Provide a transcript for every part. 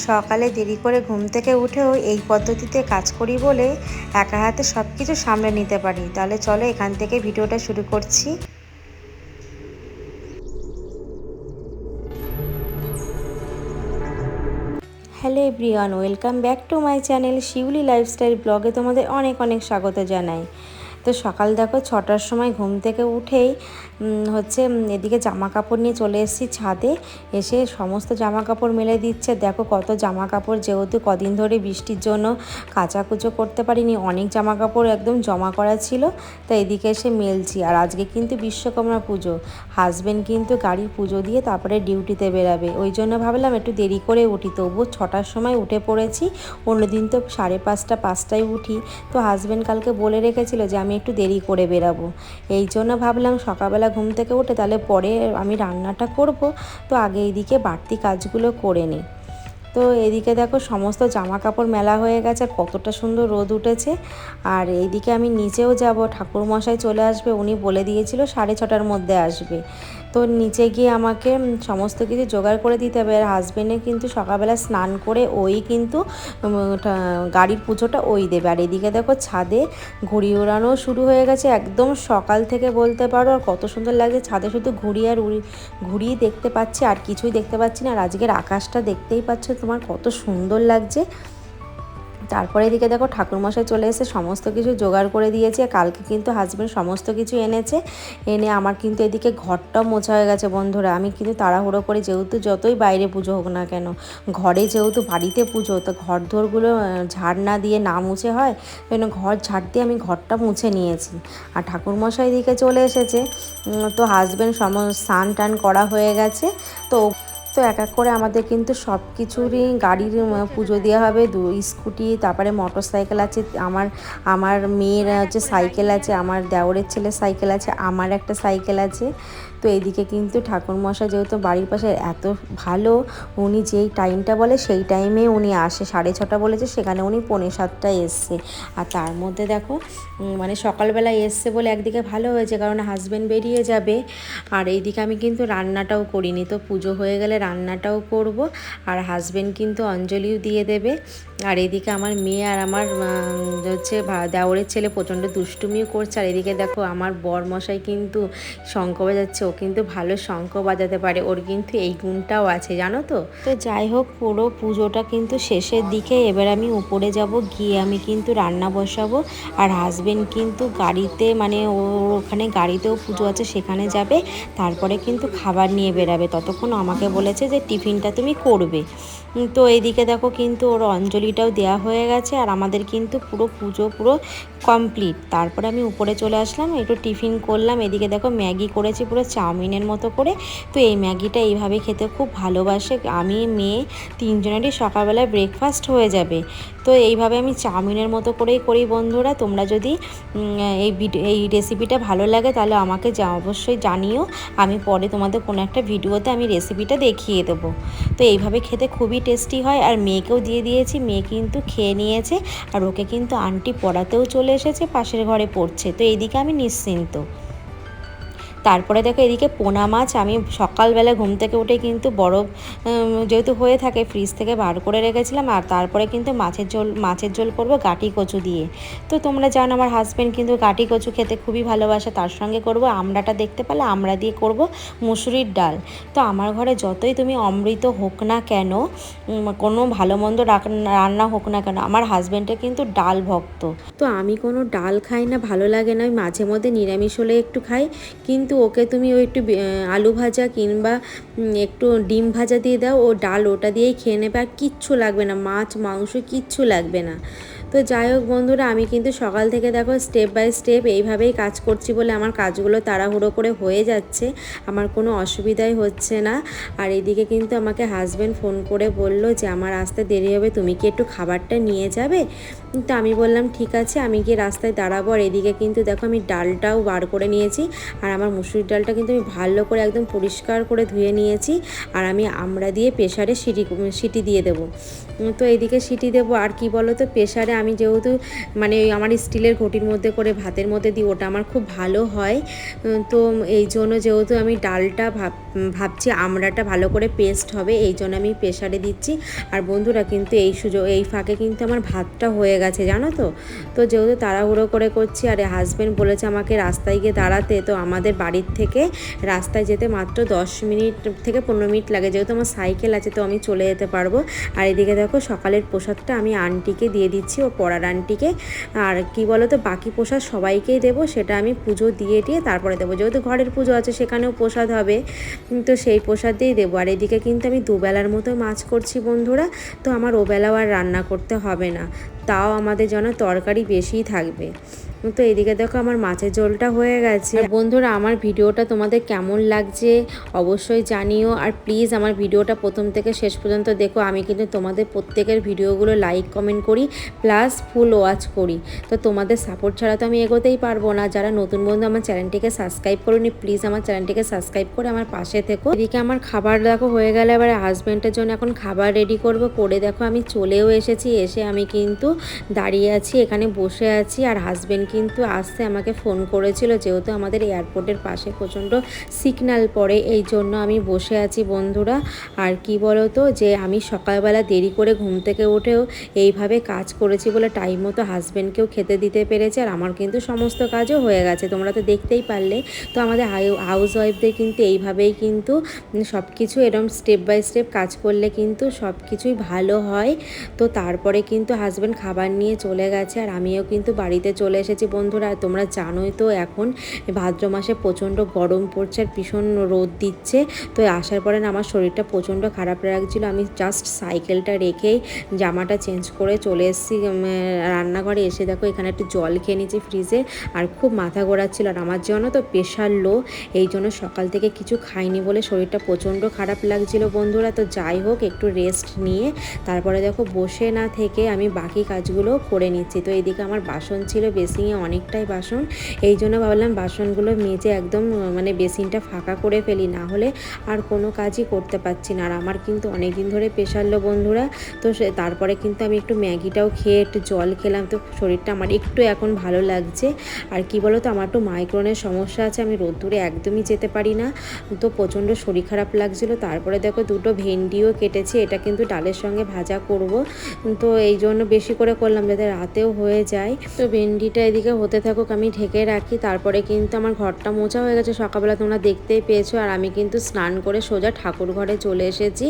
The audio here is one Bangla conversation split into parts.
সকালে দেরি করে ঘুম থেকে উঠেও এই পদ্ধতিতে কাজ করি বলে একা হাতে সব কিছু সামলে নিতে পারি। তাহলে চলো এখান থেকে ভিডিওটা শুরু করছি। Hello everyone, welcome back to my channel Shiuli lifestyle ব্লগে তোমাদের অনেক অনেক স্বাগত জানাই। তো সকাল দেখো 6টার সময় ঘুম থেকে উঠেই এদিকে জামা কাপড় নিয়ে চলে এসেছি ছাদে। এসে সমস্ত জামা কাপড় মেলে দিচ্ছে। দেখো কত জামা কাপড়, যেহেতু কদিন ধরে বৃষ্টির জন্য কাচাকুচো করতে পারিনি, অনেক জামা কাপড় একদম জমা করা ছিল। তো এদিকে এসে মেলছি। আর আজকে কিন্তু বিশ্বকর্মা পুজো, হাজব্যান্ড কিন্তু গাড়ির পুজো দিয়ে তারপরে ডিউটিতে বেরাবে। ওই জন্য ভাবলাম একটু দেরি করে উঠি, তবুও 6টার সময় উঠে পড়েছি। অন্যদিন তো 5:30 5টায় উঠি। তো হাজব্যান্ড কালকে বলে রেখেছিল যে আমি একটু দেরি করে বেরাবো, এই জন্য ভাবলাম সকালবেলা ঘুম থেকে উঠে তাহলে পরে আমি রান্নাটা করব, তো আগে এইদিকে বাড়তি কাজগুলো করে নিই। তো এদিকে দেখো সমস্ত জামা কাপড় মেলা হয়ে গেছে, আর কতটা সুন্দর রোদ উঠেছে। আর এইদিকে আমি নিচেও যাব, ঠাকুরমশাই চলে আসবে, উনি বলে দিয়েছিল 6:30টার মধ্যে আসবে। তো নিচে গিয়ে আমাকে সমস্ত কিছু জোগাড় করে দিতে হবে। আর হাজব্যান্ডে কিন্তু সকালবেলা স্নান করে ওই কিন্তু গাড়ির পুজোটা ওই দেবে। আর এদিকে দেখো ছাদে ঘুড়ি ওড়ানো শুরু হয়ে গেছে একদম সকাল থেকে বলতে পারো। আর কত সুন্দর লাগছে ছাদে, শুধু ঘুড়ি আর ঘুড়ি দেখতে পাচ্ছি, আর কিছুই দেখতে পাচ্ছি না। আর আজকের আকাশটা দেখতেই পাচ্ছ তোমার কত সুন্দর লাগছে। তারপরে এদিকে দেখো ঠাকুরমশাই চলে এসে সমস্ত কিছু জোগাড় করে দিয়েছে। কালকে কিন্তু হাজব্যান্ড সমস্ত কিছু এনেছে, এনে আমার কিন্তু এদিকে ঘরটাও মোছা হয়ে গেছে বন্ধুরা। আমি কিন্তু তাড়াহুড়ো করে, যেহেতু যতই বাইরে পুজো হোক না কেন, ঘরে যেহেতু বাড়িতে পুজো, তো ঘর দোরগুলো ঝাড় না দিয়ে না মুছে হয়, জন্য ঘর ঝাড় দিয়ে আমি ঘরটা মুছে নিয়েছি। আর ঠাকুরমশাই এদিকে চলে এসেছে। তো হাজব্যান্ড স্নান টান করা হয়ে গেছে। তো এক এক করে আমাদের কিন্তু সব কিছুরই গাড়ির পুজো দেওয়া হবে। স্কুটি, তারপরে মোটর সাইকেল আছে, আমার মেয়ের সাইকেল আছে, আমার দেওরের ছেলের সাইকেল আছে, আমার একটা সাইকেল আছে। তো এইদিকে কিন্তু ঠাকুরমশাই যেহেতু বাড়ির পাশে এত ভালো, উনি যেই টাইমটা বলে সেই টাইমে উনি আসে। 6:30 বলেছে, সেখানে উনি 6:45 এসছে। আর তার মধ্যে দেখো মানে সকালবেলা এসছে বলে একদিকে ভালো হয়েছে, কারণ হাজব্যান্ড বেরিয়ে যাবে। আর এইদিকে আমি কিন্তু রান্নাটাও করিনি, তো পুজো হয়ে গেলে রান্নাটাও করব। আর হাজব্যান্ড কিন্তু অঞ্জলিও দিয়ে দেবে। আর এদিকে আমার মেয়ে আর আমার দেওরের ছেলে প্রচণ্ড দুষ্টুমিও করছে। আর এদিকে দেখো আমার বরমশাই কিন্তু শঙ্খ বাজাচ্ছে, ও কিন্তু ভালো শঙ্খ বাজাতে পারে, ওর কিন্তু এই গুণটাও আছে জানো তো। তো যাই হোক, পুরো পুজোটা কিন্তু শেষের দিকে। এবার আমি উপরে যাব, গিয়ে আমি কিন্তু রান্না বসাবো। আর হাজব্যান্ড কিন্তু গাড়িতে, মানে ওখানে গাড়িতেও পুজো আছে সেখানে যাবে, তারপরে কিন্তু খাবার নিয়ে বেরাবে। ততক্ষণ আমাকে বলেছে যে টিফিনটা তুমি করবে। তো এইদিকে দেখো কিন্তু ওর অঞ্জলিটাও দেওয়া হয়ে গেছে, আর আমাদের কিন্তু পুরো পুজো পুরো কমপ্লিট। তারপরে আমি উপরে চলে আসলাম, একটু টিফিন করলাম। এদিকে দেখো ম্যাগি করেছি পুরো চাউমিনের মতো করে। তো এই ম্যাগিটা এইভাবে খেতে খুব ভালোবাসে, আমি মেয়ে তিনজনেরই সকালবেলায় ব্রেকফাস্ট হয়ে যাবে। তো এইভাবে আমি চাউমিনের মতো করেই করি বন্ধুরা। তোমরা যদি এই রেসিপিটা ভালো লাগে তাহলে আমাকে অবশ্যই জানিও, আমি পরে তোমাদের কোনো একটা ভিডিওতে আমি রেসিপিটা দেখিয়ে দেবো। তো এইভাবে খেতে খুবই টেস্টি হয়। আর মেয়েকেও দিয়ে দিয়েছি, মেয়ে কিন্তু খেয়ে নিয়েছে। আর ওকে কিন্তু আন্টি পড়াতেও চলে এসেছে, পাশের ঘরে পড়ছে। তো এইদিকে আমি নিশ্চিন্ত। তারপরে দেখো এদিকে পোনা মাছ আমি সকালবেলা ঘুম থেকে উঠে কিন্তু বরফ যেহেতু হয়ে থাকে, ফ্রিজ থেকে বার করে রেখেছিলাম। আর তারপরে কিন্তু মাছের ঝোল করব গাটি কচু দিয়ে। তো তোমরা জানো আমার হাজব্যান্ড কিন্তু গাটি কচু খেতে খুবই ভালোবাসে। তার সঙ্গে করব আমড়াটা, দেখতে পেলে আমড়া দিয়ে করব মুসুরির ডাল। তো আমার ঘরে যতই তুমি অমৃত হোক না কেন, কোনো ভালো মন্দ রান্না হোক না কেন, আমার হাজব্যান্ডের কিন্তু ডাল ভক্ত। তো আমি কোনো ডাল খাই না, ভালো লাগে না। মাঝে মধ্যে নিরামিষ হলে একটু খাই, কিন্তু ওকে তুমি ওই একটু আলু ভাজা কিংবা একটু ডিম ভাজা দিয়ে দাও, ও ডাল ওটা দিয়েই খেয়ে নেবে, আর কিচ্ছু লাগবে না, মাছ মাংস কিচ্ছু লাগবে না। তো যাই হোক বন্ধুরা, আমি কিন্তু সকাল থেকে দেখো স্টেপ বাই স্টেপ এইভাবেই কাজ করছি বলে আমার কাজগুলো তাড়াহুড়ো করে হয়ে যাচ্ছে, আমার কোনো অসুবিধাই হচ্ছে না। আর এদিকে কিন্তু আমাকে হাজব্যান্ড ফোন করে বলল যে আমার আসতে দেরি হবে, তুমি কি একটু খাবারটা নিয়ে যাবে? তো আমি বললাম ঠিক আছে, আমি গিয়ে রাস্তায় দাঁড়াবো। আর এদিকে কিন্তু দেখো আমি ডালটাও বার করে নিয়েছি। আর আমার মুসুরির ডালটা কিন্তু আমি ভালো করে একদম পরিষ্কার করে ধুয়ে নিয়েছি। আর আমি আমড়া দিয়ে প্রেসারে সিটি দিয়ে দেবো। তো এইদিকে সিটি দেবো। আর কি বলো তো, প্রেসারে আমি যেহেতু মানে আমার স্টিলের ঘটির মধ্যে করে ভাতের মধ্যে দিই, ওটা আমার খুব ভালো হয়। তো এই জন্য যেহেতু আমি ডালটা ভাবছি আমড়াটা ভালো করে পেস্ট হবে, এই জন্য আমি প্রেশারে দিচ্ছি। আর বন্ধুরা কিন্তু এই ফাঁকে কিন্তু আমার ভাতটা হয়ে গেছে জানো তো। তো যেহেতু তাড়াহুড়ো করে করছি, আর হাজব্যান্ড বলেছে আমাকে রাস্তায় গিয়ে দাঁড়াতে, তো আমাদের বাড়ির থেকে রাস্তায় যেতে মাত্র 10 মিনিট থেকে 15 মিনিট লাগে, যেহেতু আমার সাইকেল আছে তো আমি চলে যেতে পারবো। আর এদিকে দেখো সকালের প্রসাদটা আমি আন্টিকে দিয়ে দিচ্ছি, ও পড়ার আন্টিকে। আর কি বলো তো, বাকি প্রসাদ সবাইকেই দেবো, সেটা আমি পুজো দিয়ে তারপরে দেবো, যেহেতু ঘরের পুজো আছে সেখানেও প্রসাদ হবে, তো সেই প্রসাদ দিয়েই দেবো। আর এদিকে কিন্তু আমি দুবেলার মতো মাছ করছি বন্ধুরা, তো আমার ওবেলাও আর রান্না করতে হবে না, তাও আমাদের জন্য তরকারি বেশিই থাকবে। তো এদিকে দেখো আমার মাছের ঝোলটা হয়ে গেছে। বন্ধুরা আমার ভিডিওটা তোমাদের কেমন লাগছে অবশ্যই জানিও, আর প্লিজ আমার ভিডিওটা প্রথম থেকে শেষ পর্যন্ত দেখো। আমি কিন্তু তোমাদের প্রত্যেকের ভিডিওগুলো লাইক কমেন্ট করি, প্লাস ফুল ওয়াচ করি, তো তোমাদের সাপোর্ট ছাড়া তো আমি এগোতেই পারবো না। যারা নতুন বন্ধু আমার চ্যানেলটিকে সাবস্ক্রাইব করুনি, প্লিজ আমার চ্যানেলটিকে সাবস্ক্রাইব করে আমার পাশে থেকো। এদিকে আমার খাবার দেখো হয়ে গেলে এবার হাজব্যান্ডের জন্য এখন খাবার রেডি করব, করে দেখো আমি চলেও এসেছি। এসে আমি কিন্তু দাঁড়িয়ে আছি, এখানে বসে আছি। আর হাজব্যান্ড কিন্তু আসতে আমাকে ফোন করেছিল, যেহেতু আমাদের এয়ারপোর্টের পাশে প্রচণ্ড সিগন্যাল পড়ে, এই জন্য আমি বসে আছি বন্ধুরা। আর কি বলো তো, যে আমি সকালবেলা দেরি করে ঘুম থেকে উঠেও এইভাবে কাজ করেছি বলে টাইম মতো হাজব্যান্ডকেও খেতে দিতে পেরেছে, আর আমার কিন্তু সমস্ত কাজও হয়ে গেছে, তোমরা তো দেখতেই পারলে। তো আমাদের হাউস ওয়াইফদের কিন্তু এইভাবেই কিন্তু সব কিছু এরকম স্টেপ বাই স্টেপ কাজ করলে কিন্তু সব কিছুই ভালো হয়। তো তারপরে কিন্তু হাজব্যান্ড খাবার নিয়ে চলে গেছে, আর আমিও কিন্তু বাড়িতে চলে এসেছি বন্ধুরা। তোমরা জানোই তো এখন ভাদ্র মাসে প্রচণ্ড গরম পড়ছে আর ভীষণ রোদ দিচ্ছে, তো আসার পরে না আমার শরীরটা প্রচণ্ড খারাপ লাগছিলো। আমি জাস্ট সাইকেলটা রেখেই জামাটা চেঞ্জ করে চলে এসেছি রান্নাঘরে। এসে দেখো এখানে একটু জল খেয়ে নিয়েছি ফ্রিজে, আর খুব মাথা ঘোরাচ্ছিল। আর আমার জন্য তো প্রেশার লো, এই জন্য সকাল থেকে কিছু খাইনি বলে শরীরটা প্রচণ্ড খারাপ লাগছিল বন্ধুরা। তো যাই হোক একটু রেস্ট নিয়ে তারপরে দেখো বসে না থেকে আমি বাকি কাজগুলো করে নিচ্ছি। তো এইদিকে আমার বাসন ছিল বেসিনে অনেকটাই বাসন, এই জন্য ভাবলাম বাসনগুলো মেজে একদম মানে বেসিনটা ফাঁকা করে ফেলি, না হলে আর কোনো কাজই করতে পারছি না। আর আমার কিন্তু অনেক দিন ধরে প্রেশার লো বন্ধুরা। তো তারপরে কিন্তু আমি একটু ম্যাগিটাও খেয়ে একটু জল খেলাম, তো শরীরটা আমার একটু এখন ভালো লাগছে। আর কি বলো তো, আমার একটু মাইগ্রেনের সমস্যা আছে, আমি রোদ্দুরে একদমই যেতে পারি না, তো প্রচণ্ড শরীর খারাপ লাগছিলো। তারপরে দেখো দুটো ভেন্ডিও কেটেছি, এটা কিন্তু ডালের সঙ্গে ভাজা করব, তো এই জন্য বেশি করে করলাম যাতে রাতেও হয়ে যায়। তো ভেন্ডিটা এদিকে হতে থাকুক, আমি ঢেকে রাখি। তারপরে কিন্তু আমার ঘরটা মোছা হয়ে গেছে সকালবেলা, তোমরা দেখতেই পেয়েছো। আর আমি কিন্তু স্নান করে সোজা ঠাকুর ঘরে চলে এসেছি।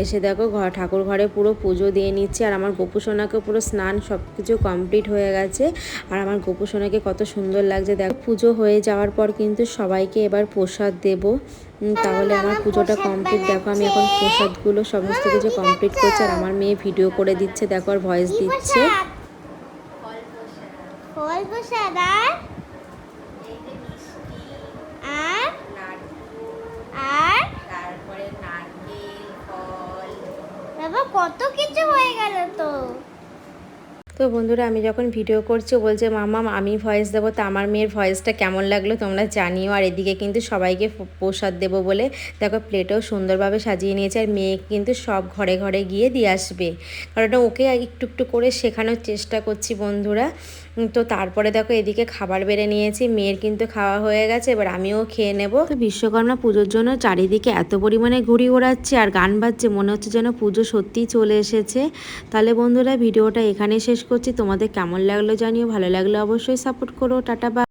এসে দেখো ঠাকুর ঘরে পুরো পুজো দিয়ে নিচ্ছি, আর আমার গোপুসোনাকে পুরো স্নান সব কিছু কমপ্লিট হয়ে গেছে। আর আমার গোপুসোনাকে কত সুন্দর লাগছে দেখো। পুজো হয়ে যাওয়ার পর কিন্তু সবাইকে এবার প্রসাদ দেবো, তাহলে আমার পুজোটা কমপ্লিট। দেখো আমি এখন প্রসাদগুলো সমস্ত কিছু কমপ্লিট করছি, আর আমার মেয়ে ভিডিও করে দিচ্ছে দেখো, আর ভয়েস দিচ্ছে। কত কিছু হয়ে গেল তো। তো বন্ধুরা আমি যখন ভিডিও করছি বলছে মামা আমি ভয়েস দেবো, তো আমার মেয়ের ভয়েসটা কেমন লাগলো তোমরা জানিও। আর এদিকে কিন্তু সবাইকে প্রসাদ দেবো বলে দেখো প্লেটেও সুন্দরভাবে সাজিয়ে নিয়েছে, আর মেয়ে কিন্তু সব ঘরে ঘরে গিয়ে দিয়ে আসবে, কারণ ওকে একটু একটু করে শেখানোর চেষ্টা করছি বন্ধুরা। তো তারপরে দেখো এদিকে খাবার বেড়ে নিয়েছি, মেয়ের কিন্তু খাওয়া হয়ে গেছে, এবার আমিও খেয়ে নেব। তো বিশ্বকর্মা পুজোর জন্য চারিদিকে এত পরিমাণে ঘুড়ি ওড়াচ্ছে আর গান বাজছে, মনে হচ্ছে যেন পুজো সত্যিই চলে এসেছে। তাহলে বন্ধুরা ভিডিওটা এখানে শেষ করছি, তোমাদের কেমন লাগলো জানিও, ভালো লাগলে অবশ্যই সাপোর্ট করো, টাটা।